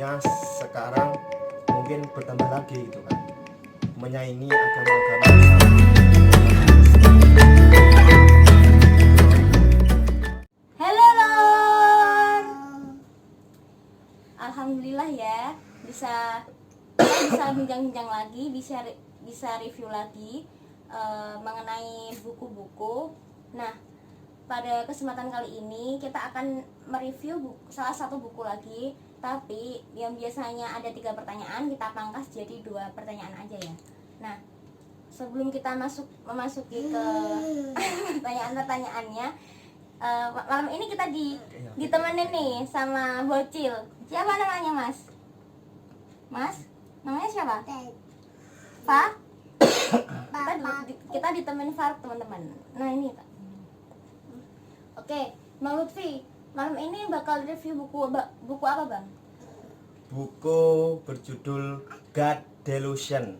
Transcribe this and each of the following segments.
dunia sekarang mungkin bertambah lagi gitu kan, menyaingi agama-agama besar. Halo Lor. Alhamdulillah ya, kita bisa bincang-bincang lagi, bisa review lagi mengenai buku-buku. Nah, pada kesempatan kali ini kita akan mereview salah satu buku lagi, tapi yang biasanya ada 3 pertanyaan kita pangkas jadi 2 pertanyaan aja ya. Nah, sebelum kita memasuki ke pertanyaan-pertanyaannya, malam ini kita ditemenin nih sama bocil. Siapa namanya, Mas? Mas? Namanya siapa? Fa? Kita ditemenin Faruk, teman-teman. Nah, ini Pak. Oke, Bang Lutfi, malam ini bakal review buku apa, Bang? Buku berjudul God Delusion.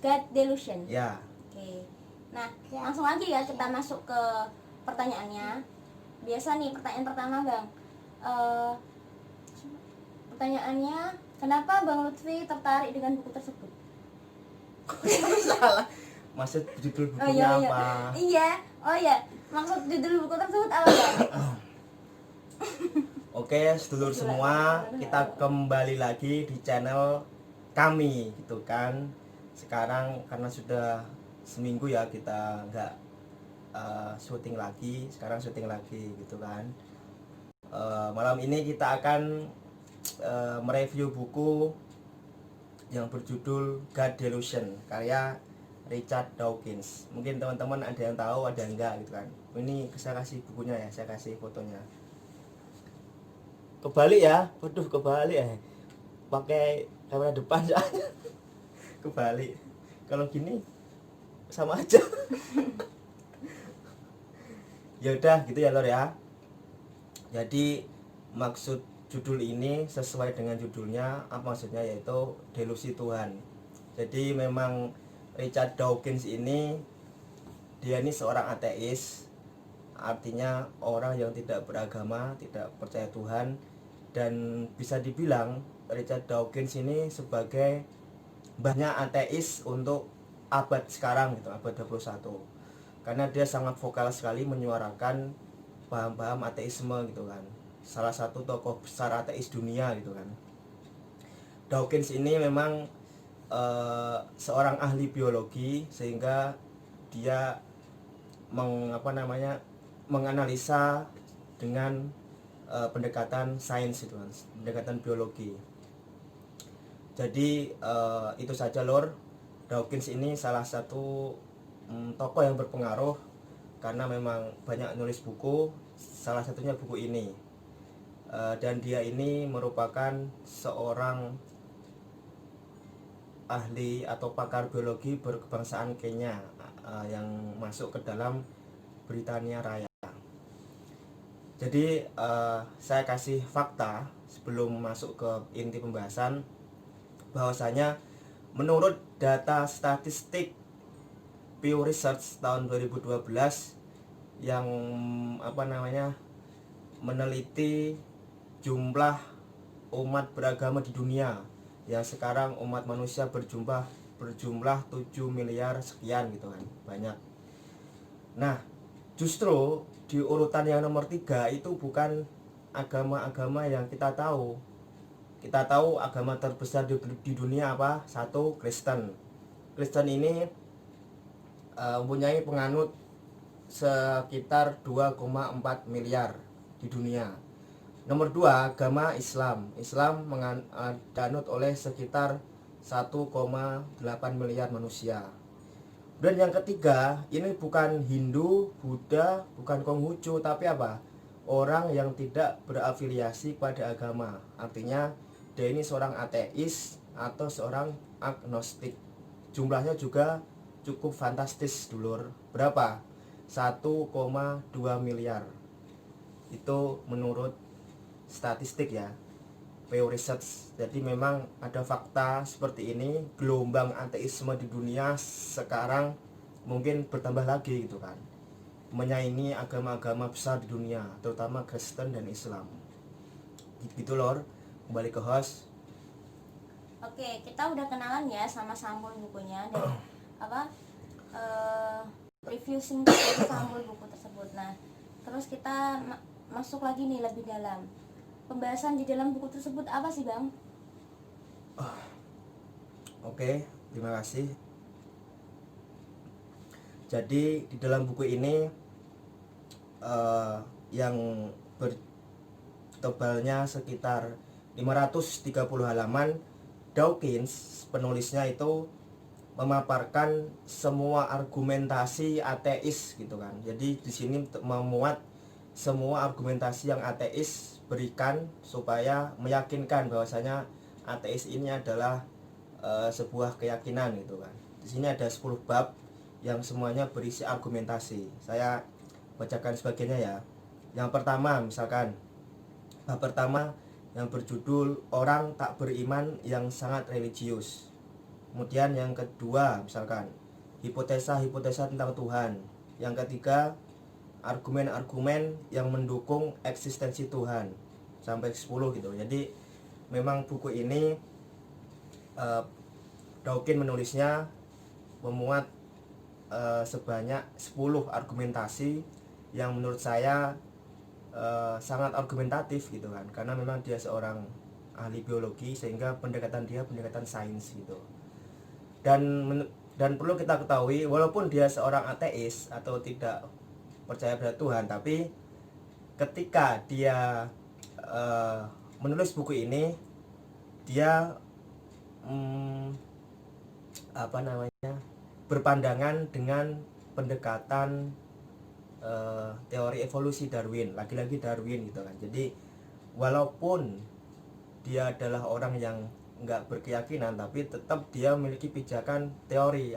God Delusion. Ya. Oke. Nah, langsung aja ya kita masuk ke pertanyaannya. Biasa nih pertanyaan pertama, Bang. Pertanyaannya, kenapa Bang Lutfi tertarik dengan buku tersebut? Salah. Maksud judul bukunya apa? Iya. Oh ya, maksud judul buku tersebut apa, Bang? Oke, sedulur semua, kita kembali lagi di channel kami gitu kan. Sekarang karena sudah seminggu ya kita nggak syuting lagi, sekarang syuting lagi gitu kan. Malam ini kita akan mereview buku yang berjudul God Delusion karya Richard Dawkins. Mungkin teman-teman ada yang tahu, ada yang enggak gitu kan. Ini saya kasih bukunya ya, saya kasih fotonya. Kebalik ya, waduh kebalik ya. Pakai kamera depan soalnya. Kebalik. Kalau gini sama aja. Ya udah gitu ya Lor ya. Jadi maksud judul ini sesuai dengan judulnya, apa maksudnya, yaitu delusi Tuhan. Jadi memang Richard Dawkins ini dia ini seorang ateis, artinya orang yang tidak beragama, tidak percaya Tuhan, dan bisa dibilang Richard Dawkins ini sebagai banyak ateis untuk abad sekarang gitu, abad 21. Karena dia sangat vokal sekali menyuarakan paham-paham ateisme gitu kan. Salah satu tokoh besar ateis dunia gitu kan. Dawkins ini memang seorang ahli biologi, sehingga dia menganalisa dengan pendekatan sains itu kan, pendekatan biologi. Jadi itu saja Lor. Dawkins ini salah satu tokoh yang berpengaruh karena memang banyak nulis buku, salah satunya buku ini. Dan dia ini merupakan seorang ahli atau pakar biologi berkebangsaan Kenya yang masuk ke dalam Britania Raya. Jadi saya kasih fakta sebelum masuk ke inti pembahasan, bahwasanya menurut data statistik Pew Research tahun 2012 yang meneliti jumlah umat beragama di dunia, yang sekarang umat manusia berjumlah 7 miliar sekian gitu kan, banyak. Nah, justru di urutan yang nomor 3 itu bukan agama-agama yang kita tahu. Kita tahu agama terbesar di dunia apa? 1, Kristen. Kristen ini mempunyai penganut sekitar 2,4 miliar di dunia. Nomor 2, agama Islam. Islam dianut oleh sekitar 1,8 miliar manusia. Dan yang ketiga, ini bukan Hindu, Buddha, bukan Konghucu, tapi apa? Orang yang tidak berafiliasi pada agama. Artinya dia ini seorang ateis atau seorang agnostik. Jumlahnya juga cukup fantastis dulur. Berapa? 1,2 miliar. Itu menurut statistik ya, Pew Research. Jadi memang ada fakta seperti ini. Gelombang ateisme di dunia sekarang mungkin bertambah lagi gitu kan, menyaingi agama-agama besar di dunia, terutama Kristen dan Islam. Gitu Lor. Kembali ke host. Oke, kita udah kenalan ya sama sampul bukunya dan apa review singkat dari sampul buku tersebut. Nah, terus kita masuk lagi nih lebih dalam. Pembahasan di dalam buku tersebut apa sih, Bang? Oke, terima kasih. Jadi di dalam buku ini yang bertebalnya sekitar 530 halaman, Dawkins penulisnya itu memaparkan semua argumentasi ateis gitu kan. Jadi di sini memuat semua argumentasi yang ateis berikan supaya meyakinkan bahwasanya ateis ini adalah sebuah keyakinan gitu kan. Di sini ada 10 bab yang semuanya berisi argumentasi. Saya bacakan sebagiannya ya. Yang pertama, misalkan bab pertama yang berjudul orang tak beriman yang sangat religius. Kemudian yang kedua, misalkan hipotesa-hipotesa tentang Tuhan. Yang ketiga, argumen-argumen yang mendukung eksistensi Tuhan, sampai 10 gitu. Jadi memang buku ini Dawkins menulisnya memuat sebanyak 10 argumentasi yang menurut saya sangat argumentatif gitu kan, karena memang dia seorang ahli biologi sehingga pendekatan dia pendekatan sains gitu. Dan perlu kita ketahui, walaupun dia seorang ateis atau tidak percaya pada Tuhan, tapi ketika dia menulis buku ini, dia berpandangan dengan pendekatan teori evolusi Darwin, lagi-lagi Darwin gitu kan. Jadi walaupun dia adalah orang yang nggak berkeyakinan, tapi tetap dia memiliki pijakan teori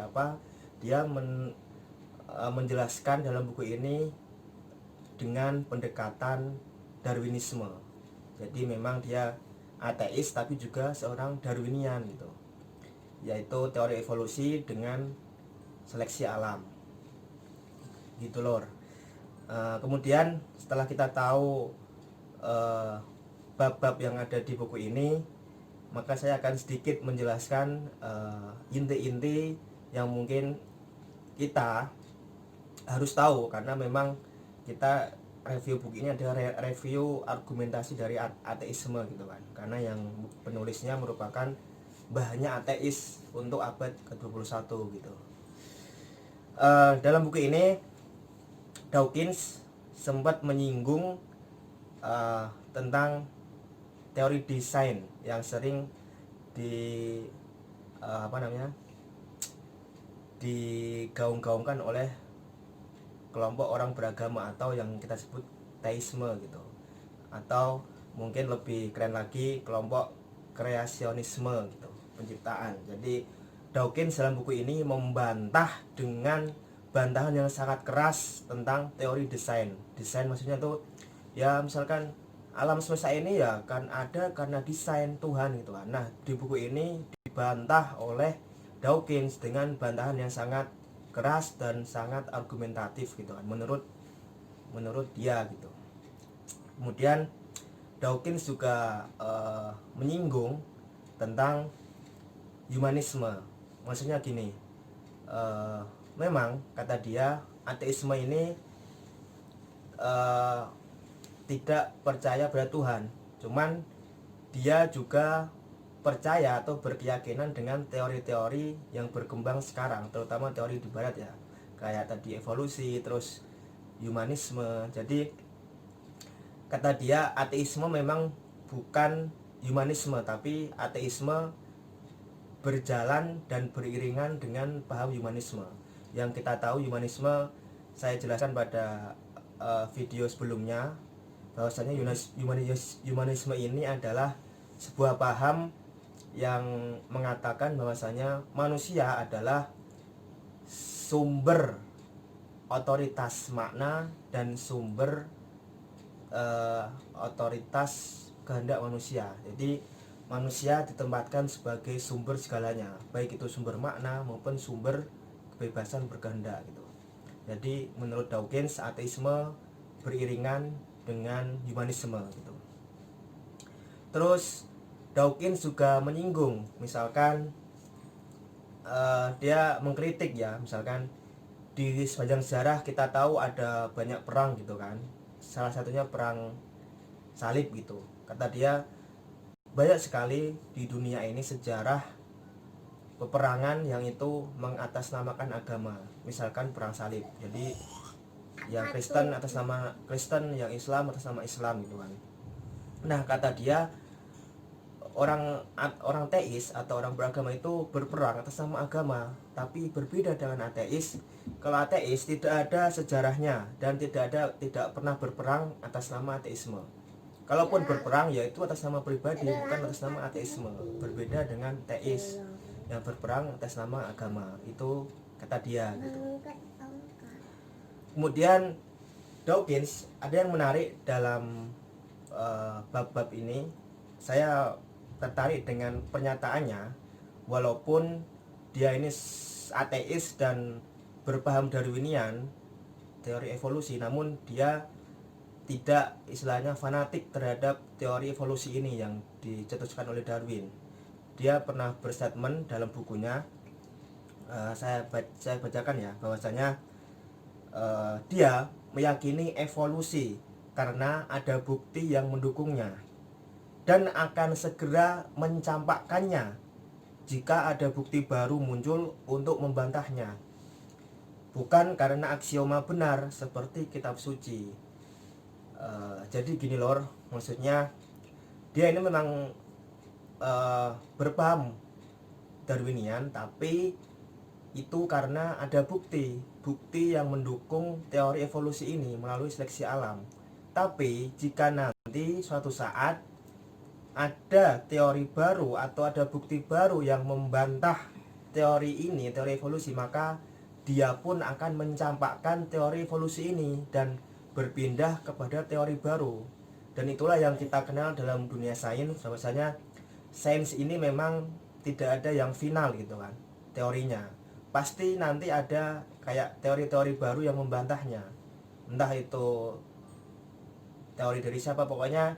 dia menjelaskan dalam buku ini dengan pendekatan Darwinisme. Jadi memang dia ateis tapi juga seorang Darwinian gitu, yaitu teori evolusi dengan seleksi alam gitu lor. Kemudian setelah kita tahu bab-bab yang ada di buku ini, maka saya akan sedikit menjelaskan inti-inti yang mungkin kita harus tahu, karena memang kita review buku ini adalah review argumentasi dari ateisme gitu kan, karena yang penulisnya merupakan bahannya ateis untuk abad ke-21 gitu. Dalam buku ini Dawkins sempat menyinggung tentang teori desain yang sering digaung-gaungkan oleh kelompok orang beragama atau yang kita sebut teisme gitu, atau mungkin lebih keren lagi kelompok kreasionisme gitu, penciptaan. Jadi Dawkins dalam buku ini membantah dengan bantahan yang sangat keras tentang teori desain. Desain maksudnya tuh ya misalkan alam semesta ini ya kan ada karena desain Tuhan gitu kan. Nah di buku ini dibantah oleh Dawkins dengan bantahan yang sangat keras dan sangat argumentatif gitu kan, menurut dia gitu. Kemudian Dawkins juga menyinggung tentang humanisme. Maksudnya gini, memang kata dia ateisme ini tidak percaya pada Tuhan, cuman dia juga percaya atau berkeyakinan dengan teori-teori yang berkembang sekarang, terutama teori di barat ya, kayak tadi evolusi, terus humanisme. Jadi kata dia ateisme memang bukan humanisme, tapi ateisme berjalan dan beriringan dengan paham humanisme. Yang kita tahu humanisme saya jelaskan pada video sebelumnya, bahwasanya humanisme ini adalah sebuah paham yang mengatakan bahwasanya manusia adalah sumber otoritas makna dan sumber otoritas kehendak manusia. Jadi manusia ditempatkan sebagai sumber segalanya, baik itu sumber makna maupun sumber kebebasan berkehendak gitu. Jadi menurut Dawkins ateisme beriringan dengan humanisme gitu. Terus Dawkins juga menyinggung, misalkan dia mengkritik ya, misalkan di sepanjang sejarah kita tahu ada banyak perang gitu kan, salah satunya perang salib gitu. Kata dia banyak sekali di dunia ini sejarah peperangan yang itu mengatasnamakan agama, misalkan perang salib. Jadi yang Kristen atas nama Kristen, yang Islam atas nama Islam gitu kan. Nah, kata dia orang teis atau orang beragama itu berperang atas nama agama, tapi berbeda dengan ateis. Kalau ateis tidak ada sejarahnya dan tidak pernah berperang atas nama ateisme. Kalaupun berperang yaitu atas nama pribadi, bukan atas nama ateisme. Berbeda dengan teis yang berperang atas nama agama. Itu kata dia gitu. Kemudian Dawkins ada yang menarik dalam bab-bab ini. Saya tertarik dengan pernyataannya, walaupun dia ini ateis dan berpaham Darwinian, teori evolusi, namun dia tidak istilahnya fanatik terhadap teori evolusi ini yang dicetuskan oleh Darwin. Dia pernah berstatement dalam bukunya, saya bacakan ya, bahwasanya dia meyakini evolusi karena ada bukti yang mendukungnya dan akan segera mencampakkannya jika ada bukti baru muncul untuk membantahnya, bukan karena aksioma benar seperti kitab suci. Jadi gini lor, maksudnya dia ini memang berpaham Darwinian, tapi itu karena ada bukti yang mendukung teori evolusi ini melalui seleksi alam. Tapi jika nanti suatu saat ada teori baru atau ada bukti baru yang membantah teori ini, teori evolusi, maka dia pun akan mencampakkan teori evolusi ini dan berpindah kepada teori baru. Dan itulah yang kita kenal dalam dunia sains, bahwasanya sains ini memang tidak ada yang final gitu kan teorinya. Pasti nanti ada kayak teori-teori baru yang membantahnya, entah itu teori dari siapa. Pokoknya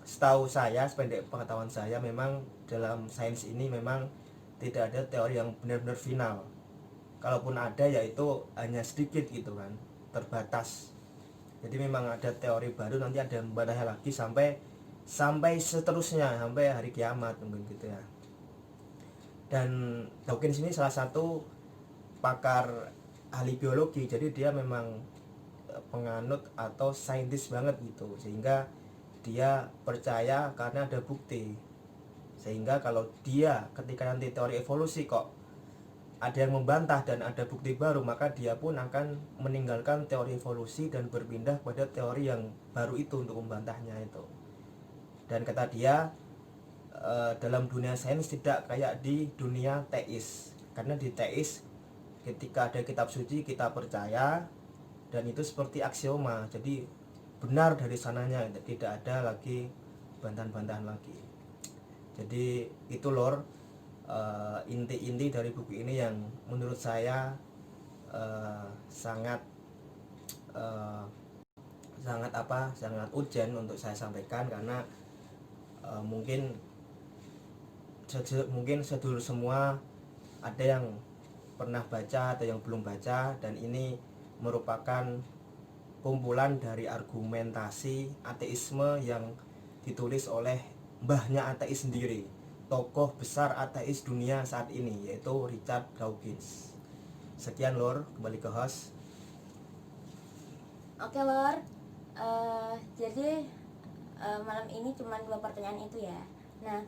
setahu saya, sependek pengetahuan saya, memang dalam sains ini memang tidak ada teori yang benar-benar final. Kalaupun ada, yaitu hanya sedikit gitu kan, terbatas. Jadi memang ada teori baru, nanti ada yang membantahnya lagi sampai seterusnya, sampai hari kiamat mungkin gitu ya. Dan Dawkins ini salah satu pakar ahli biologi, jadi dia memang penganut atau saintis banget gitu, sehingga dia percaya karena ada bukti. Sehingga kalau dia ketika nanti teori evolusi kok ada yang membantah dan ada bukti baru, maka dia pun akan meninggalkan teori evolusi dan berpindah pada teori yang baru itu untuk membantahnya itu. Dan kata dia, dalam dunia sains tidak kayak di dunia teis. Karena di teis ketika ada kitab suci kita percaya dan itu seperti aksioma, jadi benar dari sananya, tidak ada lagi bantahan-bantahan lagi. Jadi itu lor, inti-inti dari buku ini yang menurut saya sangat urgent untuk saya sampaikan, karena mungkin sedulur semua ada yang pernah baca atau yang belum baca, dan ini merupakan kumpulan dari argumentasi ateisme yang ditulis oleh mbahnya ateis sendiri, tokoh besar ateis dunia saat ini, yaitu Richard Dawkins. Sekian lor, kembali ke host. Oke lor, jadi malam ini cuma 2 pertanyaan itu ya. Nah,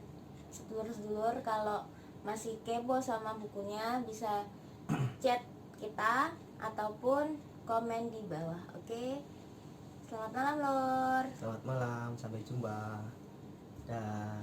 sedulur-sedulur kalau masih kepo sama bukunya bisa chat kita ataupun komen di bawah. Oke. Selamat malam lor. Selamat malam, sampai jumpa. Dah.